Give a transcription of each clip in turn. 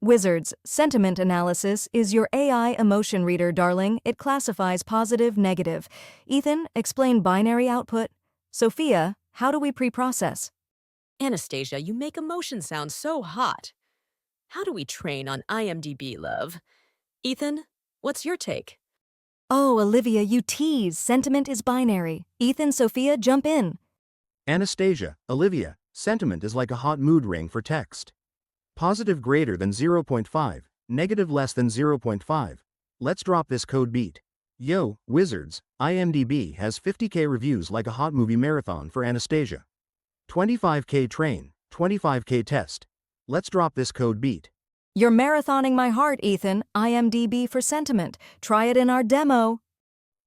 Wizards, sentiment analysis is your AI emotion reader, darling. It classifies positive, negative. Ethan, explain binary output. Sophia, how do we pre-process? Anastasia, you make emotion sound so hot. How do we train on IMDb, love? Ethan, what's your take? Oh, Olivia, you tease. Sentiment is binary. Ethan, Sophia, jump in. Anastasia, Olivia, sentiment is like a hot mood ring for text. Positive greater than 0.5, negative less than 0.5. Let's drop this code beat. Yo, Wizards, IMDb has 50k reviews like a hot movie marathon for Anastasia. 25k train, 25k test. Let's drop this code beat. You're marathoning my heart, Ethan. IMDb for sentiment. Try it in our demo.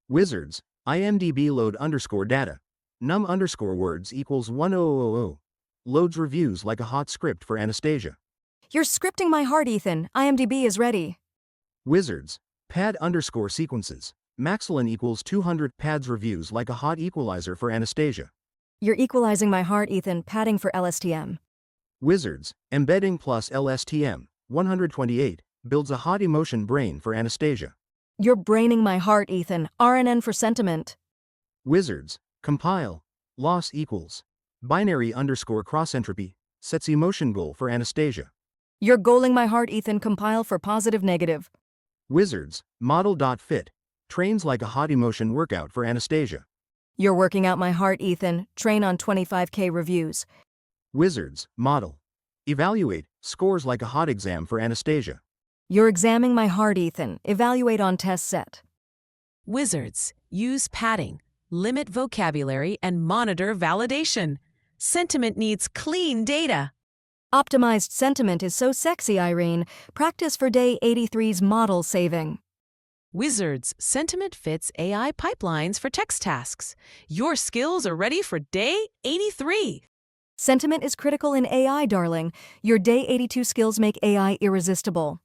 Wizards, IMDb load underscore data. Num underscore words equals 1000. Loads reviews like a hot script for Anastasia. You're scripting my heart, Ethan. IMDb is ready. Wizards, pad underscore sequences. Maxilin equals 200 pads reviews like a hot equalizer for Anastasia. You're equalizing my heart, Ethan. Padding for LSTM. Wizards, embedding plus LSTM, 128, builds a hot emotion brain for Anastasia. You're braining my heart, Ethan. RNN for sentiment. Wizards, compile, loss equals, binary underscore cross entropy, sets emotion goal for Anastasia. You're goaling my heart, Ethan. Compile for positive, negative. Wizards, model.fit, trains like a hot emotion workout for Anastasia. You're working out my heart, Ethan. Train on 25k reviews. Wizards, model, evaluate, scores like a hot exam for Anastasia. You're examining my heart, Ethan. Evaluate on test set. Wizards, use padding, limit vocabulary, and monitor validation. Sentiment needs clean data. Optimized sentiment is so sexy, Irene. Practice for day 83's model saving. Wizards, sentiment fits AI pipelines for text tasks. Your skills are ready for day 83. Sentiment is critical in AI, darling. Your day 82 skills make AI irresistible.